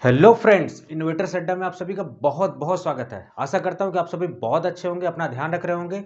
Hello friends, innovators अड्डा में आप सभी का बहुत बहुत स्वागत है। आशा करता हूं कि आप सभी बहुत अच्छे होंगे, अपना ध्यान रख रहे होंगे।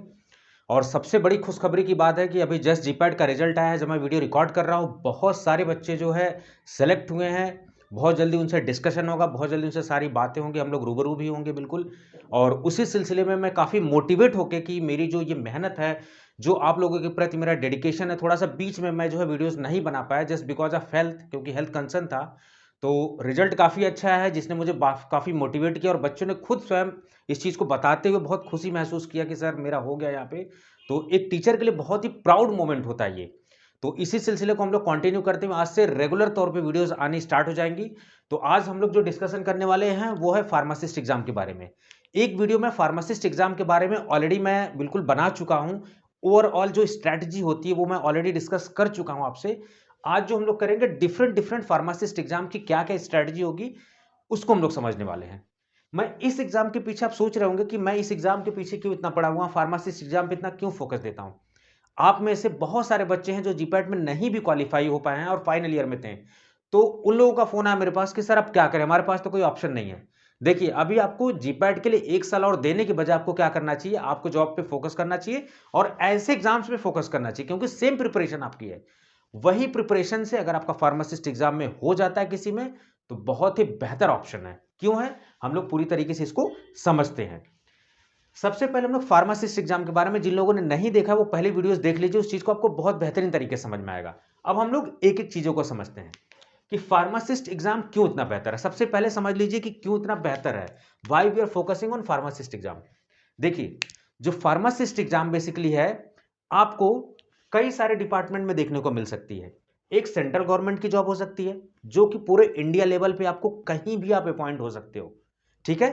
और सबसे बड़ी खुशखबरी की बात है कि अभी जस्ट जीपैट का रिजल्ट आया है। जब मैं वीडियो रिकॉर्ड कर रहा हूं, बहुत सारे बच्चे जो है सेलेक्ट हुए हैं। बहुत जल्दी उनसे डिस्कशन होगा, बहुत जल्दी उनसे सारी बातें होंगी, हम लोग रूबरू भी होंगे बिल्कुल। और उसी सिलसिले में मैं काफ़ी मोटिवेट होके कि मेरी जो ये मेहनत है, जो आप लोगों के प्रति मेरा डेडिकेशन है, थोड़ा सा बीच में मैं जो है वीडियोज़ नहीं बना पाया जस्ट बिकॉज़ ऑफ हेल्थ, क्योंकि हेल्थ कंसर्न था। तो रिजल्ट काफ़ी अच्छा है, जिसने मुझे काफ़ी मोटिवेट किया और बच्चों ने खुद स्वयं इस चीज़ को बताते हुए बहुत खुशी महसूस किया कि सर मेरा हो गया यहाँ पे। तो एक टीचर के लिए बहुत ही प्राउड मोमेंट होता है ये। तो इसी सिलसिले को हम लोग कंटिन्यू करते हुए आज से रेगुलर तौर पे वीडियोस आनी स्टार्ट हो जाएंगी। तो आज हम लोग जो डिस्कशन करने वाले हैं वो है फार्मासिस्ट एग्जाम के बारे में। एक वीडियो में फार्मासिस्ट एग्जाम के बारे में ऑलरेडी मैं बिल्कुल बना चुका हूँ। ओवरऑल जो स्ट्रैटेजी होती है वो मैं ऑलरेडी डिस्कस कर चुका हूँ आपसे। आज जो हम लोग करेंगे डिफरेंट डिफरेंट फार्मासिस्ट एग्जाम की क्या क्या स्ट्रैटेजी होगी, उसको हम लोग समझने वाले हैं। मैं इस एग्जाम के पीछे आप सोच रहे होंगे कि मैं इस एग्जाम के पीछे क्यों इतना पड़ा हुआ, फार्मासिस्ट एग्जाम पे इतना क्यों फोकस देता हूं। आप में से बहुत सारे बच्चे हैं जो जीपैट में नहीं भी क्वालिफाई हो पाए हैं और फाइनल ईयर में थे। तो उन लोगों का फोन आया मेरे पास कि सर अब क्या करें, हमारे पास तो कोई ऑप्शन नहीं है। देखिए, अभी आपको जीपैट के लिए एक साल और देने के बजाय आपको क्या करना चाहिए, आपको जॉब पे फोकस करना चाहिए और ऐसे एग्जाम्स पे फोकस करना चाहिए, क्योंकि सेम प्रिपरेशन आपकी है। वही प्रिपरेशन से अगर आपका फार्मासिस्ट एग्जाम में हो जाता है किसी में, तो बहुत ही बेहतर ऑप्शन है। क्यों है, हम लोग पूरी तरीके से इसको समझते हैं। सबसे पहले हम लोग फार्मासिस्ट एग्जाम के बारे में, जिन लोगों ने नहीं देखा वो पहले वीडियोस देख लीजिए, उस चीज को आपको बहुत बेहतरीन तरीके से समझ में आएगा। अब हम लोग एक एक चीजों को समझते हैं कि फार्मासिस्ट एग्जाम क्यों इतना बेहतर है। सबसे पहले समझ लीजिए कि क्यों इतना बेहतर है, why we are focusing on pharmacist exam. देखिए, जो फार्मासिस्ट एग्जाम बेसिकली है, आपको कई सारे डिपार्टमेंट में देखने को मिल सकती है। एक सेंट्रल गवर्नमेंट की जॉब हो सकती है, जो कि पूरे इंडिया लेवल पे आपको कहीं भी आप अपॉइंट हो सकते हो, ठीक है।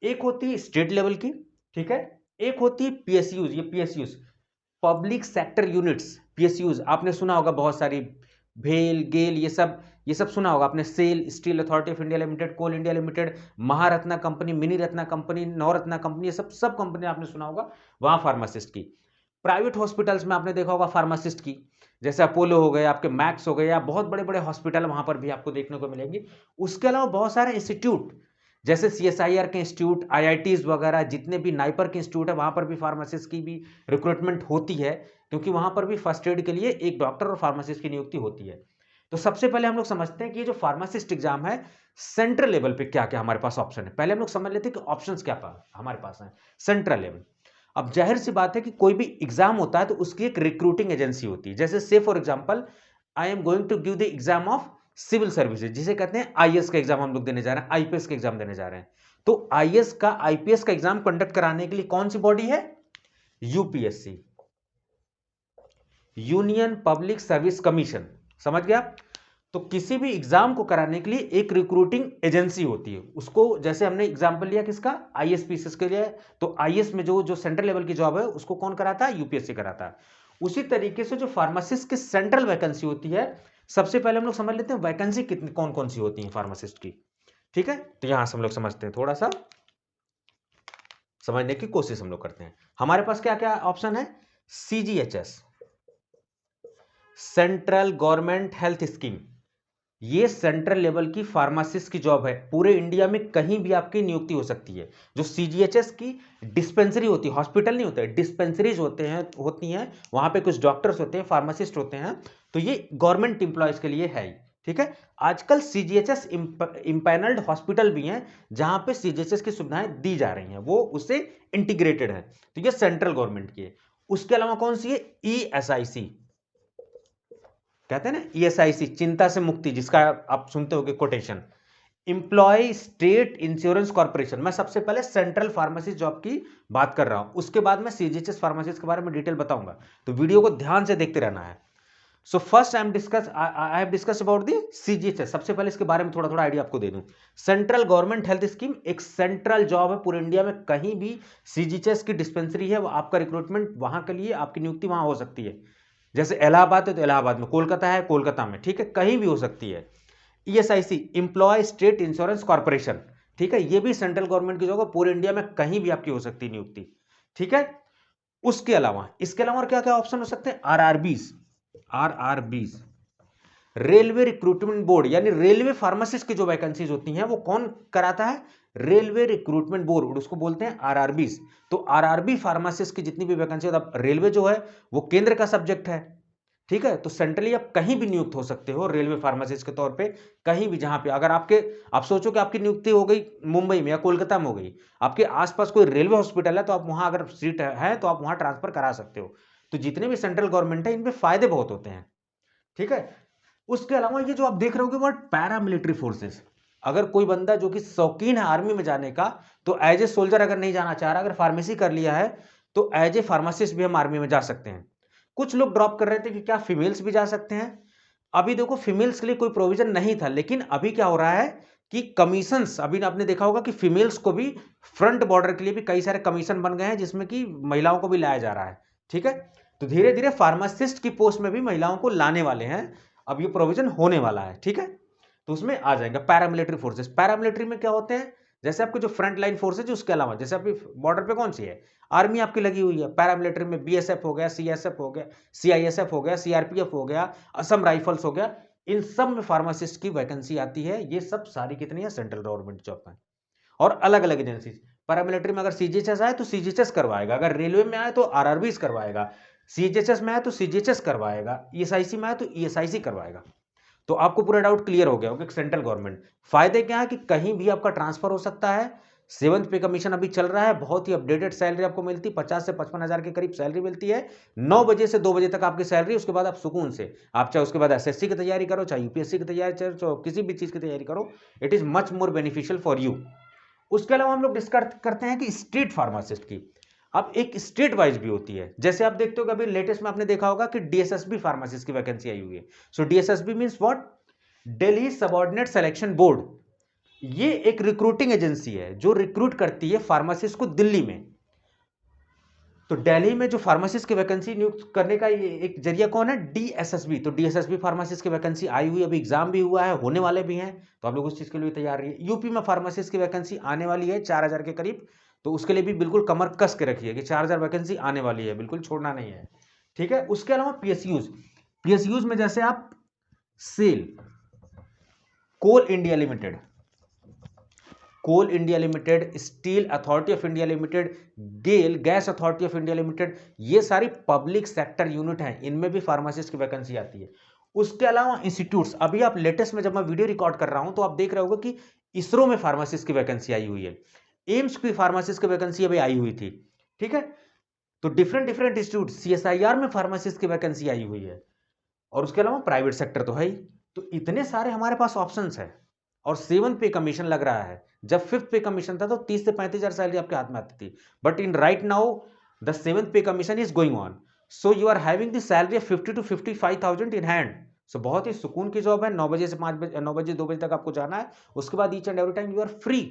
एक होती है स्टेट लेवल की, ठीक है। एक होती है पीएसयूज, ये PSUs public sector units, PSUs आपने सुना होगा बहुत सारी, भेल गेल ये सब सुना होगा आपने। SAIL, Steel Authority of India Limited, Coal India Limited, Maharatna company, mini Ratna company, Navratna company, ये सब सब कंपनी आपने सुना होगा। वहां फार्मासिस्ट की। प्राइवेट हॉस्पिटल्स में आपने देखा होगा फार्मासिस्ट की, जैसे अपोलो हो गए, आपके मैक्स हो गए, या बहुत बड़े बड़े हॉस्पिटल वहां पर भी आपको देखने को मिलेंगे। उसके अलावा बहुत सारे इंस्टीट्यूट, जैसे सीएसआईआर के इंस्टीट्यूट, आईआईटीज वगैरह, जितने भी नाइपर के इंस्टीट्यूट है, वहां पर भी फार्मासिस्ट की भी रिक्रूटमेंट होती है, क्योंकि वहां पर भी फर्स्ट एड के लिए एक डॉक्टर और फार्मासिस्ट की नियुक्ति होती है। तो सबसे पहले हम लोग समझते हैं कि ये जो फार्मासिस्ट एग्जाम है, सेंट्रल लेवल पे क्या क्या हमारे पास ऑप्शन है। पहले हम लोग समझ लेते हैं कि ऑप्शंस क्या हमारे पास है सेंट्रल लेवल। अब जाहिर सी बात है कि कोई भी एग्जाम होता है तो उसकी एक रिक्रूटिंग एजेंसी होती है। जैसे से for example, I am going to give the exam of civil services, जिसे कहते हैं आईएएस का एग्जाम हम लोग देने जा रहे हैं, आईपीएस का एग्जाम देने जा रहे हैं। तो आईएएस का, आईपीएस का एग्जाम कंडक्ट कराने के लिए कौन सी बॉडी है, UPSC, union public service commission. समझ गया। तो किसी भी एग्जाम को कराने के लिए एक रिक्रूटिंग एजेंसी होती है। उसको, जैसे हमने एग्जांपल लिया किसका, आईएएस पीसीएस के लिए, तो आईएएस में जो जो सेंट्रल लेवल की जॉब है उसको कौन कराता है, यूपीएससी कराता है। उसी तरीके से जो फार्मासिस्ट की सेंट्रल वैकेंसी होती है, सबसे पहले हम लोग समझ लेते हैं वैकेंसी कितनी कौन कौन सी होती है फार्मासिस्ट की, ठीक है। तो यहां से हम लोग समझते हैं, थोड़ा सा समझने की कोशिश हम लोग करते हैं। हमारे पास क्या क्या ऑप्शन है, CGHS, central government health scheme, ये सेंट्रल लेवल की फार्मासिस्ट की जॉब है। पूरे इंडिया में कहीं भी आपकी नियुक्ति हो सकती है। जो सीजीएचएस की डिस्पेंसरी होती है, हॉस्पिटल नहीं होते हैं, डिस्पेंसरीज होती हैं, वहां पे कुछ डॉक्टर्स होते हैं, फार्मासिस्ट होते हैं। तो ये गवर्नमेंट इंप्लॉयज के लिए है, ठीक है। आजकल सीजीएचएस इंपैनल्ड हॉस्पिटल भी हैं, जहां पे सीजीएचएस की सुविधाएं दी जा रही हैं, वो उससे इंटीग्रेटेड है। तो ये सेंट्रल गवर्नमेंट की है। उसके अलावा कौन सी है, ईएसआईसी, कहते हैं ना ईएसआईसी, चिंता से मुक्ति, जिसका आप सुनते होंगे quotation, Employee State Insurance Corporation. मैं सबसे पहले सेंट्रल फार्मेसी जॉब की बात कर रहा हूं, उसके बाद मैं सीजीएचएस फार्मासिस्ट के बारे में डिटेल बताऊंगा। तो वीडियो को ध्यान से देखते रहना है। So first I have discuss about the CGHS. सबसे पहले इसके बारे में थोड़ा थोड़ा आइडिया आपको दे दूं। सेंट्रल गवर्नमेंट हेल्थ स्कीम एक सेंट्रल जॉब है, पूरे इंडिया में कहीं भी सीजीएचएस की डिस्पेंसरी है, वो आपका रिक्रूटमेंट वहां के लिए, आपकी नियुक्ति वहां हो सकती है। जैसे इलाहाबाद है तो इलाहाबाद में, कोलकाता है कोलकाता में, ठीक है, कहीं भी हो सकती है। ESIC, Employee State Insurance Corporation, ठीक है, ये भी सेंट्रल गवर्नमेंट की जगह पूरे इंडिया में कहीं भी आपकी हो सकती है नियुक्ति, ठीक है। उसके अलावा, इसके अलावा और क्या क्या ऑप्शन हो सकते हैं, RRBs, RRBs, railway recruitment board यानी रेलवे फार्मासिस्ट की जो वैकेंसीज होती हैं वो कौन कराता है? रेलवे रिक्रूटमेंट बोर्ड, उसको बोलते हैं आरआरबी। तो आरआरबी फार्मासिस्ट की जितनी भी वैकेंसी होती है, रेलवे जो है वो केंद्र का सब्जेक्ट है, ठीक है। तो सेंट्रली आप कहीं भी नियुक्त हो सकते हो रेलवे फार्मासिस्ट के तौर पे, कहीं भी, जहां पे अगर आप सोचो कि आपकी नियुक्ति हो गई मुंबई में या कोलकाता में हो गई, आपके आसपास कोई रेलवे हॉस्पिटल है तो आप वहां अगर सीट है तो आप वहां ट्रांसफर करा सकते हो। तो जितने भी सेंट्रल गवर्नमेंट है इनपे फायदे बहुत होते हैं, ठीक है। उसके अलावा ये जो आप देख रहे हो वर्ड पैरामिलिट्री फोर्सेस, अगर कोई बंदा जो कि शौकीन है आर्मी में जाने का, तो एज ए सोल्जर अगर नहीं जाना चाह रहा, अगर फार्मेसी कर लिया है तो एज ए फार्मासिस्ट भी हम आर्मी में जा सकते हैं। कुछ लोग ड्रॉप कर रहे थे कि क्या फीमेल्स भी जा सकते हैं। अभी देखो फीमेल्स के लिए कोई प्रोविजन नहीं था, लेकिन अभी क्या हो रहा है कि कमीशंस, अभी आपने देखा होगा कि फीमेल्स को भी फ्रंट बॉर्डर के लिए भी कई सारे कमीशन बन गए हैं, जिसमें कि महिलाओं को भी लाया जा रहा है, ठीक है। तो धीरे धीरे फार्मासिस्ट की पोस्ट में भी महिलाओं को लाने वाले हैं, अब ये प्रोविजन होने वाला है, ठीक है। तो उसमें आ जाएगा पैरामिलिट्री फोर्सेस। पैरामिलिट्री में क्या होते हैं? जैसे आपके जो फ्रंट लाइन फोर्सेज, उसके अलावा जैसे आपकी बॉर्डर पे कौन सी है, आर्मी आपकी लगी हुई है, पैरामिलिट्री में बीएसएफ हो गया, सीएसएफ हो गया, सीआईएसएफ हो गया, सीआरपीएफ हो गया, असम राइफल्स हो गया, इन सब में फार्मासिस्ट की वैकेंसी आती है। ये सब सारी कितनी है? सेंट्रल गवर्नमेंट जॉब में, और अलग अलग एजेंसी। पैरामिलिट्री में अगर सीजीएचएस आए तो सीजीएचएस करवाएगा, अगर रेलवे में आए तो आरआरबीज करवाएगा, सीजीएचएस में आए तो सीजीएचएस करवाएगा, ईएसआईसी में आए तो ईएसआईसी करवाएगा। तो आपको पूरा डाउट क्लियर हो गया होगा कि सेंट्रल गवर्नमेंट फायदे क्या है कि कहीं भी आपका ट्रांसफर हो सकता है। 7th पे कमीशन अभी चल रहा है, बहुत ही अपडेटेड सैलरी आपको मिलती है, 50 से 55 हजार के करीब सैलरी मिलती है। 9 बजे से 2 बजे तक आपकी सैलरी, उसके बाद आप सुकून से, आप चाहे उसके बाद एसएससी की तैयारी करो, चाहे यूपीएससी की तैयारी करो, चाहे किसी भी चीज की तैयारी करो, it is much more beneficial for you. उसके अलावा हम लोग डिस्कस करते हैं कि स्ट्रीट फार्मासिस्ट की अब एक स्टेट वाइज भी होती है। जैसे आप देखते हो कि अभी लेटेस्ट में आपने देखा होगा कि डीएसएसबी फार्मासिस्ट की वैकेंसी आई हुई है। So DSSB means what? Delhi subordinate selection board. ये एक रिक्रूटिंग एजेंसी है जो रिक्रूट करती है फार्मासिस्ट को दिल्ली में। तो दिल्ली में जो फार्मासिस्ट की वैकेंसी नियुक्त करने का ये एक जरिया कौन है? डीएसएसबी। तो डीएसएसबी फार्मासिस्ट की वैकेंसी आई हुई, अभी एग्जाम भी हुआ है, होने वाले भी हैं, तो आप लोग उस चीज के लिए तैयार रहिए। यूपी में फार्मासिस्ट की वैकेंसी आने वाली है 4000 के करीब, तो उसके लिए भी बिल्कुल कमर कस के रखिए कि 4000 वैकेंसी आने वाली है, बिल्कुल छोड़ना नहीं है, ठीक है। उसके अलावा पीएसयूज में जैसे आप SAIL, Coal India Limited, Coal India Limited, Steel Authority of India Limited, GAIL Gas Authority of India Limited, ये सारी पब्लिक सेक्टर यूनिट हैं, इनमें भी फार्मासिस्ट की वैकेंसी आती है। उसके अलावा इंस्टीट्यूट्स, अभी आप लेटेस्ट में जब मैं वीडियो रिकॉर्ड कर रहा हूं तो आप देख रहे होगे कि इसरो में फार्मासिस्ट की वैकेंसी आई हुई है, एम्स की फार्मासिस्ट की वैकेंसी अभी आई हुई थी, ठीक है। तो डिफरेंट डिफरेंट इंस्टीट्यूट, सीएसआईआर में फार्मासिस्ट की वैकेंसी आई हुई है, और उसके अलावा प्राइवेट सेक्टर तो है ही। तो इतने सारे हमारे पास ऑप्शंस है, और 7th पे कमीशन लग रहा है। जब 5th पे कमीशन था तो 30 से 35 हजार सैलरी आपके हाथ में आती थी, but in right now the 7th pay commission is going on, so you are having the salary of 50 to 55,000 in hand. सो बहुत ही सुकून की जॉब है। 9 बजे से 5 बजे, 9 बजे 2 बजे तक आपको जाना है, उसके बाद each and every time you are free.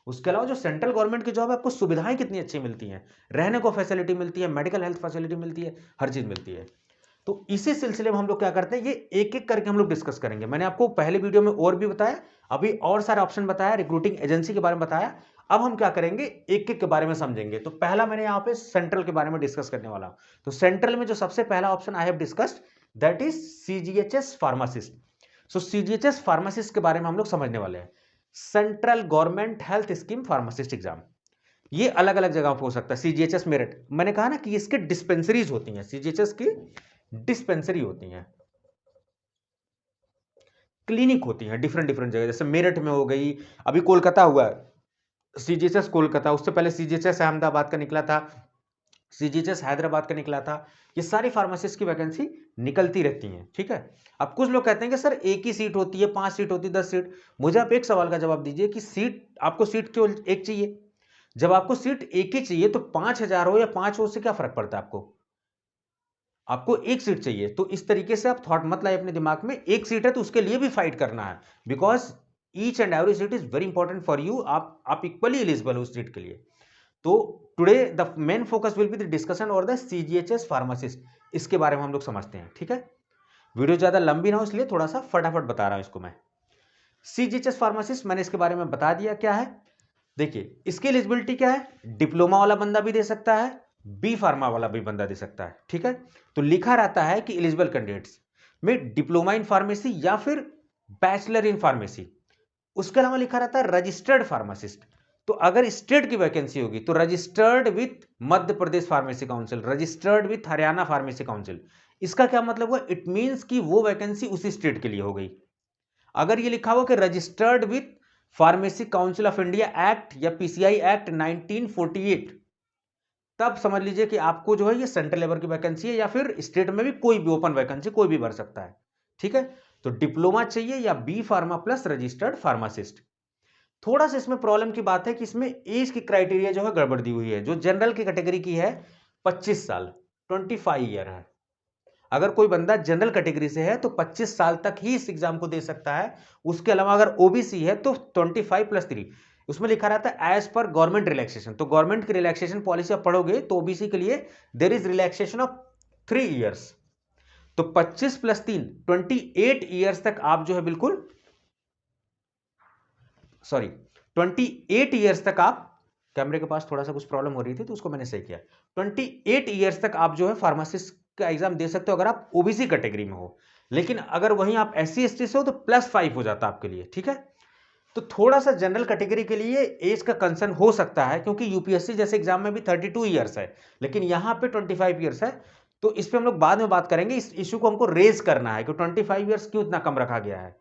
उसके अलावा जो सेंट्रल गवर्नमेंट की जॉब है, आपको सुविधाएं कितनी अच्छी मिलती हैं, रहने को फैसिलिटी मिलती है, मेडिकल हेल्थ फैसिलिटी मिलती है, हर चीज मिलती है। तो इसी सिलसिले में हम लोग क्या करते हैं, ये एक एक करके हम लोग डिस्कस करेंगे। मैंने आपको पहले वीडियो में और भी बताया, अभी और सारे ऑप्शन बताया, रिक्रूटिंग एजेंसी के बारे में बताया। अब हम क्या करेंगे, एक एक के बारे में समझेंगे। तो पहला मैंने यहाँ पे सेंट्रल के बारे में डिस्कस करने वाला हूं। तो सेंट्रल में जो सबसे पहला option I have discussed, that is CGHS pharmacist. So CGHS pharmacist के बारे में हम लोग समझने वाले हैं। Central government health scheme pharmacist exam, ये अलग अलग जगह पे हो सकता है। सीजीएचएस मेरठ, मैंने कहा ना कि इसके डिस्पेंसरीज होती हैं, सीजीएचएस की डिस्पेंसरी होती हैं, क्लिनिक होती हैं डिफरेंट डिफरेंट जगह, जैसे मेरठ में हो गई, अभी कोलकाता हुआ है सीजीएचएस कोलकाता, उससे पहले सीजीएचएस अहमदाबाद का निकला था, सीजीएचएस हैदराबाद का निकला था। ये सारी फार्मासिस्ट की वैकेंसी निकलती रहती हैं, ठीक है। अब कुछ लोग कहते हैं कि सर एक ही सीट होती है, 5 सीट होती है, 10 सीट। मुझे आप एक सवाल का जवाब दीजिए कि सीट, आपको सीट क्यों एक चाहिए? जब आपको सीट एक ही चाहिए तो 5000 हो या 5 हो, उससे क्या फर्क पड़ता है आपको? आपको एक सीट चाहिए, तो इस तरीके से आप थॉट मत लाइए अपने दिमाग में, एक सीट है तो उसके लिए भी फाइट करना है, because each and every seat is very important for you. आप इक्वली एलिजिबल हो उस सीट के लिए। तो today the main focus will be the discussion और द सीजीएचएस फार्मासिस्ट, इसके बारे में हम लोग समझते हैं, ठीक है। वीडियो ज्यादा लंबी ना हो इसलिए थोड़ा सा फटाफट बता रहा हूं इसको मैं। सीजीएचएस फार्मासिस्ट मैंने इसके बारे में बता दिया क्या है। देखिए इसकी एलिजिबिलिटी क्या है, डिप्लोमा वाला बंदा भी दे सकता है, बी फार्मा वाला भी बंदा दे सकता है, ठीक है। तो लिखा रहता है कि एलिजिबल कैंडिडेट्स, में डिप्लोमा इन फार्मेसी या फिर बैचलर इन फार्मेसी। उसके अलावा लिखा रहता है रजिस्टर्ड फार्मासिस्ट। तो अगर स्टेट की वैकेंसी होगी तो registered with Madhya Pradesh pharmacy council, registered with Haryana pharmacy council. इसका क्या मतलब हुआ? इट मींस कि वो वैकेंसी उसी स्टेट के लिए हो गई। अगर ये लिखा हुआ कि registered with pharmacy council of India act या पीसीआई एक्ट 1948, तब समझ लीजिए कि आपको जो है ये सेंट्रल लेवल की वैकेंसी है, या फिर स्टेट में भी कोई भी ओपन वैकेंसी कोई भी भर सकता है। ठीक है, तो डिप्लोमा चाहिए या B pharma plus registered pharmacist. थोड़ा सा इसमें प्रॉब्लम की बात है कि इसमें एज की क्राइटेरिया जो है गड़बड़ दी हुई है। जो जनरल की कैटेगरी की है 25 साल, 25 ईयर है। अगर कोई बंदा जनरल कैटेगरी से है तो 25 साल तक ही इस एग्जाम को दे सकता है। उसके अलावा अगर ओबीसी है तो 25+3। उसमें लिखा रहता है एज पर गवर्नमेंट रिलैक्सेशन। तो गवर्नमेंट की रिलैक्सेशन पॉलिसी आप पढ़ोगे तो ओबीसी के लिए there is relaxation of 3 years. तो 25+3 28 ईयर्स तक आप जो है बिल्कुल 28 ईयर्स तक आप, कैमरे के पास थोड़ा सा कुछ प्रॉब्लम हो रही थी तो उसको मैंने सही किया। 28 ईयर्स तक आप जो है फार्मासिस्ट का एग्जाम दे सकते हो अगर आप ओबीसी कैटेगरी में हो। लेकिन अगर वहीं आप SC ST से हो तो +5 हो जाता आपके लिए। ठीक है, तो थोड़ा सा जनरल कैटेगरी के लिए एज का कंसर्न हो सकता है, क्योंकि यूपीएससी जैसे एग्जाम में भी 32 ईयर्स है, लेकिन यहां पे 25 ईयर्स है। तो इस पे हम लोग बाद में बात करेंगे। इस इश्यू को हमको रेज करना है कि 25 ईयर्स क्यों इतना कम रखा गया है।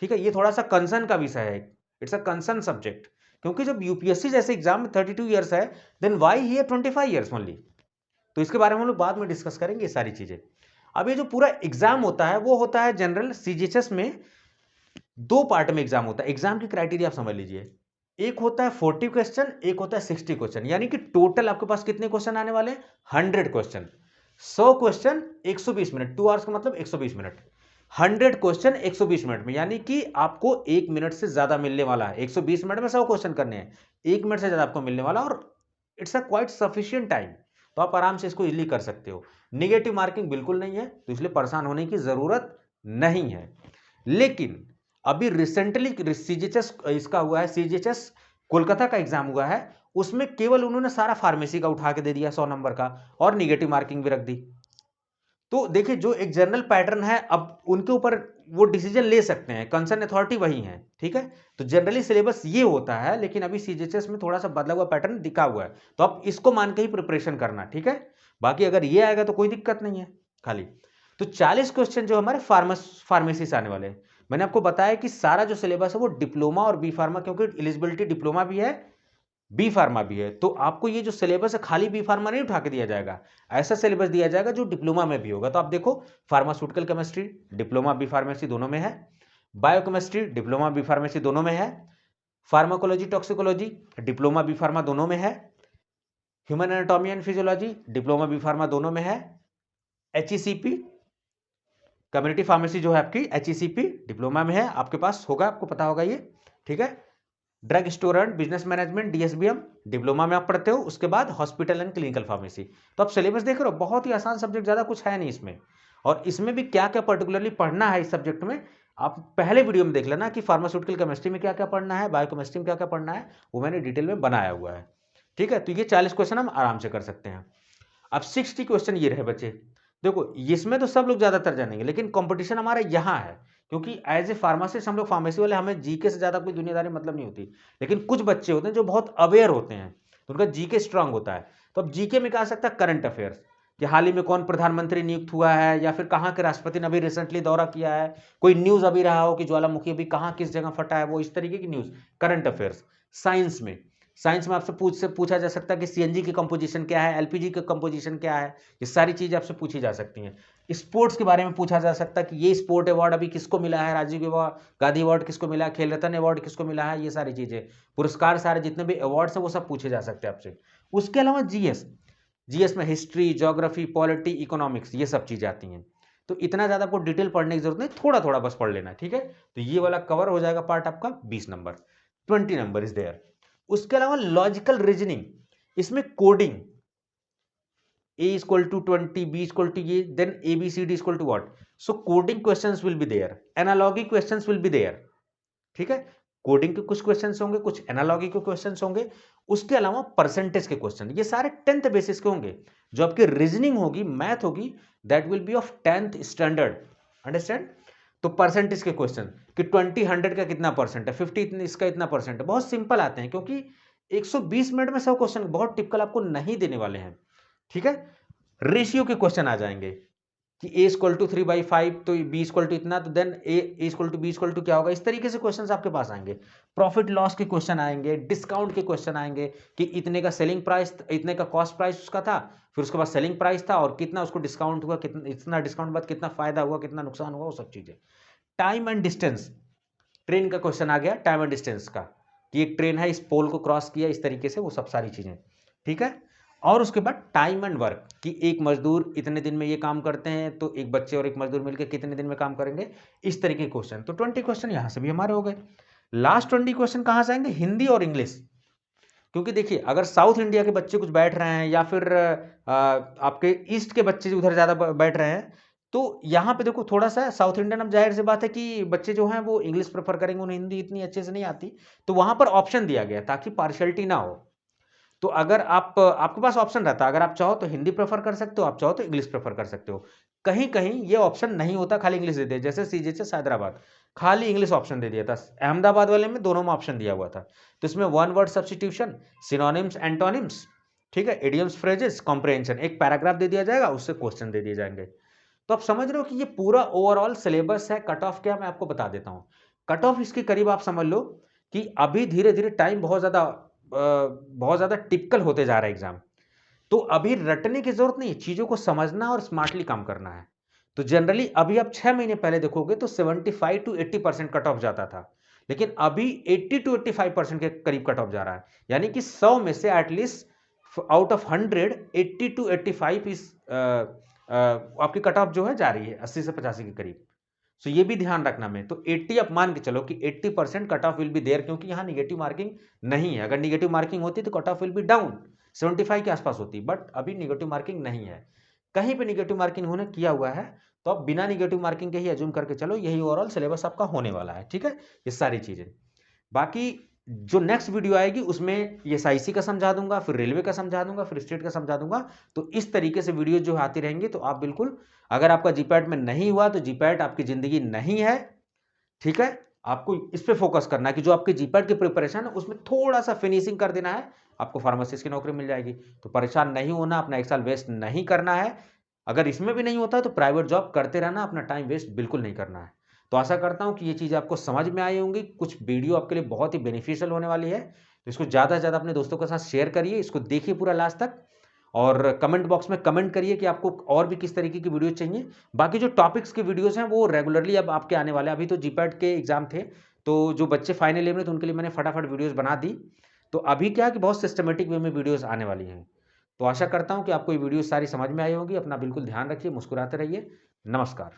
ठीक है, ये थोड़ा सा कंसर्न का विषय है, इट्स अ कंसर्न सब्जेक्ट। क्योंकि जब यूपीएससी जैसे एग्जाम में 32 ईयर्स है, then why here 25 years only. तो इसके बारे में हम लोग बाद में डिस्कस करेंगे ये सारी चीजें। अब ये जो पूरा एग्जाम होता है वो होता है जनरल सीजीएचएस में 2 पार्ट में एग्जाम होता है। एग्जाम की क्राइटेरिया आप समझ लीजिए, एक होता है 40 क्वेश्चन, एक होता है 60 क्वेश्चन। यानी कि टोटल आपके पास कितने क्वेश्चन आने वाले हैं? 100 क्वेश्चन। 100 क्वेश्चन 120 मिनट, 2 आवर्स का मतलब 120 मिनट। 100 क्वेश्चन 120 मिनट में, यानी कि आपको 1 मिनट से ज्यादा मिलने वाला है। 120 मिनट में 100 क्वेश्चन करने हैं, 1 मिनट से ज्यादा आपको मिलने वाला, और it's a quite sufficient time. तो आप आराम से इसको इजीली कर सकते हो। निगेटिव मार्किंग बिल्कुल नहीं है, तो इसलिए परेशान होने की जरूरत नहीं है। लेकिन अभी रिसेंटली सीजीएचएस इसका हुआ है, सीजीएचएस कोलकाता का एग्जाम हुआ है, उसमें केवल उन्होंने सारा फार्मेसी का उठा के दे दिया 100 नंबर का, और निगेटिव मार्किंग भी रख दी। तो देखिए जो एक जनरल पैटर्न है, अब उनके ऊपर वो डिसीजन ले सकते हैं, कंसर्न अथॉरिटी वही है। ठीक है, तो जनरली सिलेबस ये होता है, लेकिन अभी सीजीएचएस में थोड़ा सा बदला हुआ पैटर्न दिखा हुआ है, तो आप इसको मान के ही प्रिपरेशन करना। ठीक है, बाकी अगर ये आएगा तो कोई दिक्कत नहीं है खाली। तो 40 क्वेश्चन जो हमारे फार्मेसी से आने वाले हैं। मैंने आपको बताया कि सारा जो सिलेबस है वो डिप्लोमा और बी फार्मा, क्योंकि एलिजिबिलिटी डिप्लोमा भी है बी फार्मा भी है, तो आपको ये जो सिलेबस है खाली बी फार्मा नहीं उठा के दिया जाएगा, ऐसा सिलेबस दिया जाएगा जो डिप्लोमा में भी होगा। तो आप देखो, pharmaceutical chemistry diploma B pharmacy दोनों में है, बायोकेमिस्ट्री डिप्लोमा बी फार्मेसी दोनों में है, pharmacology toxicology diploma B pharma दोनों में है, human anatomy and physiology diploma B pharma दोनों में है, HECP कम्युनिटी फार्मेसी जो है आपकी HECP डिप्लोमा में है, आपके पास होगा, आपको पता होगा ये। ठीक है, drug store and business management DSBM diploma में आप पढ़ते हो, उसके बाद हॉस्पिटल एंड क्लिनिकल फार्मेसी। तो आप सिलेबस देख रहे हो, बहुत ही आसान सब्जेक्ट, ज्यादा कुछ है नहीं इसमें। और इसमें भी क्या क्या पर्टिकुलरली पढ़ना है इस सब्जेक्ट में, आप पहले वीडियो में देख लेना कि फार्मास्यूटिकल केमिस्ट्री में क्या क्या पढ़ना है, बायोकेमिस्ट्री में क्या क्या पढ़ना है, वो मैंने डिटेल में बनाया हुआ है। ठीक है, तो ये 40 क्वेश्चन हम आराम से कर सकते हैं। अब 60 क्वेश्चन ये रहे बच्चे। देखो इसमें तो सब लोग ज्यादातर जानेंगे, लेकिन कंपटीशन हमारा यहाँ है, क्योंकि एज ए फार्मासिस्ट हम लोग फार्मेसी वाले, हमें जीके से ज्यादा कोई दुनियादारी मतलब नहीं होती। लेकिन कुछ बच्चे होते हैं जो बहुत अवेयर होते हैं, तो उनका जीके स्ट्रांग होता है। तो अब जीके में क्या आ सकता है? करंट अफेयर्स, कि हाल ही में कौन प्रधानमंत्री नियुक्त हुआ है, या फिर कहाँ के राष्ट्रपति ने अभी रिसेंटली दौरा किया है, कोई न्यूज अभी रहा हो कि ज्वालामुखी अभी कहाँ किस जगह फटा है, वो इस तरीके की न्यूज, करंट अफेयर्स। साइंस में आपसे पूछा जा सकता है कि सीएनजी की कंपोजिशन क्या है, एलपीजी की कंपोजिशन क्या है, ये सारी चीजें आपसे पूछी जा सकती हैं। स्पोर्ट्स के बारे में पूछा जा सकता है कि ये स्पोर्ट अवार्ड अभी किसको मिला है, राजीव गांधी अवार्ड किसको मिला है, खेल रत्न अवार्ड किसको मिला है, ये सारी चीजें, पुरस्कार, सारे जितने भी अवार्ड्स हैं वो सब पूछे जा सकते हैं आपसे। उसके अलावा जीएस में हिस्ट्री, ज्योग्राफी, पॉलिटी, इकोनॉमिक्स, ये सब चीजें आती हैं। तो इतना ज्यादा आपको डिटेल पढ़ने की जरूरत नहीं, थोड़ा थोड़ा बस पढ़ लेना। ठीक है, तो ये वाला कवर हो जाएगा पार्ट आपका 20 नंबर, 20 नंबर इज देयर। उसके अलावा लॉजिकल रीजनिंग, इसमें coding, a equal to 20, b equal to a, then a b c d equal to what, so coding questions will be there, analogy questions will be there। ठीक है, coding के कुछ questions होंगे, कुछ analogy के questions होंगे। उसके अलावा परसेंटेज के क्वेश्चन, ये सारे 10th बेसिस के होंगे। जो आपकी रीजनिंग होगी, मैथ होगी, that will be of 10th standard. Understand. तो परसेंटेज के क्वेश्चन कि 20 100 का कितना परसेंट है, 50 इसका इतना परसेंट है, बहुत सिंपल आते हैं क्योंकि 120 मिनट में सब क्वेश्चन बहुत टिपिकल आपको नहीं देने वाले हैं। ठीक है, रेशियो के क्वेश्चन आ जाएंगे कि a इक्वल टू 3/5 तो b इक्वल टू इतना, तो then a equal to b equal to क्या होगा, इस तरीके से क्वेश्चंस आपके पास आएंगे। प्रॉफिट लॉस के क्वेश्चन आएंगे, डिस्काउंट के क्वेश्चन आएंगे कि इतने का सेलिंग प्राइस, इतने का कॉस्ट प्राइस उसका था, फिर उसके बाद सेलिंग प्राइस था और कितना उसको डिस्काउंट हुआ, कितना इतना डिस्काउंट बाद कितना फायदा हुआ, कितना नुकसान हुआ, वो सब चीजें। टाइम एंड डिस्टेंस, ट्रेन का क्वेश्चन आ गया टाइम एंड डिस्टेंस का कि एक ट्रेन है इस पोल को क्रॉस किया, इस तरीके से वो सब सारी चीजें। ठीक है, और उसके बाद टाइम एंड वर्क कि एक मजदूर इतने दिन में ये काम करते हैं तो एक बच्चे और एक मजदूर मिलकर कितने दिन में काम करेंगे, इस तरीके के क्वेश्चन। तो 20 क्वेश्चन यहां से भी हमारे हो गए। लास्ट 20 क्वेश्चन कहां से आएंगे, हिंदी और इंग्लिश। क्योंकि देखिए अगर साउथ इंडिया के बच्चे कुछ बैठ रहे हैं या फिर आपके ईस्ट के बच्चे उधर ज्यादा बैठ रहे हैं, तो यहाँ पे देखो थोड़ा सा साउथ इंडियन, अब जाहिर सी बात है कि बच्चे जो हैं वो इंग्लिश प्रेफर करेंगे, उन्हें हिंदी इतनी अच्छे से नहीं आती, तो वहां पर ऑप्शन दिया गया ताकि पार्शियलिटी ना हो। तो अगर आपके पास ऑप्शन रहता है, अगर आप चाहो तो हिंदी प्रेफर कर सकते हो, आप चाहो तो इंग्लिश प्रेफर कर सकते हो। कहीं कहीं ये ऑप्शन नहीं होता, खाली इंग्लिश दे दिया, जैसे सीजीएचएस हैदराबाद खाली इंग्लिश ऑप्शन दे दिया था, अहमदाबाद वाले में दोनों में ऑप्शन दिया हुआ था। तो इसमें one word substitution, synonyms, antonyms, ठीक है, इडियम्स, फ्रेजेस, कॉम्प्रिहेंशन, एक पैराग्राफ दे दिया जाएगा, उससे क्वेश्चन दे दिए जाएंगे। तो आप समझ रहे हो कि ये पूरा ओवरऑल सिलेबस है। कट ऑफ क्या, मैं आपको बता देता हूं। कट ऑफ इसके करीब आप समझ लो कि अभी धीरे धीरे टाइम बहुत ज्यादा टिपिकल होते जा रहा है एग्जाम। तो अभी रटने की जरूरत नहीं है, चीजों को समझना और स्मार्टली काम करना है। तो जनरली अभी आप 6 महीने पहले देखोगे तो 75 to 80% कट ऑफ जाता था, लेकिन अभी 80 to 85% के करीब कट ऑफ जा रहा है। यानी कि 100 में से एटलीस्ट आउट ऑफ 100 80 to 85 इस आपकी कट ऑफ जो है जा रही है 80 से 85 के करीब। सो ये भी ध्यान रखना में, तो 80 आप मान के चलो कि 80% cut off will be there, क्योंकि यहाँ निगेटिव मार्किंग नहीं है। अगर निगेटिव मार्किंग होती तो cut off will be down 75 के आसपास होती, बट अभी निगेटिव मार्किंग नहीं है। कहीं पे निगेटिव मार्किंग होने किया हुआ है तो आप बिना निगेटिव मार्किंग के ही अज्यूम करके चलो, यही ओवरऑल सिलेबस आपका होने वाला है। ठीक है, ये सारी चीजें। बाकी जो नेक्स्ट वीडियो आएगी उसमें ये एसआईसी का समझा दूंगा, फिर रेलवे का समझा दूंगा, फिर स्टेट का समझा दूंगा। तो इस तरीके से वीडियो जो आती रहेंगी, तो आप बिल्कुल, अगर आपका जीपैट में नहीं हुआ तो जीपैट आपकी जिंदगी नहीं है। ठीक है, आपको इस पे फोकस करना है कि जो आपके जीपैट की प्रिपरेशन है उसमें थोड़ा सा फिनिशिंग कर देना है, आपको फार्मासिस्ट की नौकरी मिल जाएगी। तो परेशान नहीं होना, अपना एक साल वेस्ट नहीं करना है। अगर इसमें भी नहीं होता तो प्राइवेट जॉब करते रहना, अपना टाइम वेस्ट बिल्कुल नहीं करना है। तो आशा करता हूं कि ये चीज़ आपको समझ में आई होंगी, कुछ वीडियो आपके लिए बहुत ही बेनिफिशियल होने वाली है। तो इसको ज़्यादा से ज़्यादा अपने दोस्तों के साथ शेयर करिए, इसको देखिए पूरा लास्ट तक, और कमेंट बॉक्स में कमेंट करिए कि आपको और भी किस तरीके की वीडियो चाहिए। बाकी जो टॉपिक्स के वीडियोस हैं वो रेगुलरली अब आपके आने वाले हैं। अभी तो जीपैट के एग्जाम थे, तो जो बच्चे फाइनल ईयर में थे उनके लिए मैंने फटाफट वीडियोस बना दी। तो अभी क्या है कि बहुत सिस्टमेटिक वे में वीडियोस आने वाली हैं। तो आशा करता हूँ कि आपको ये वीडियो सारी समझ में आई होंगी। अपना बिल्कुल ध्यान रखिए, मुस्कुराते रहिए। नमस्कार।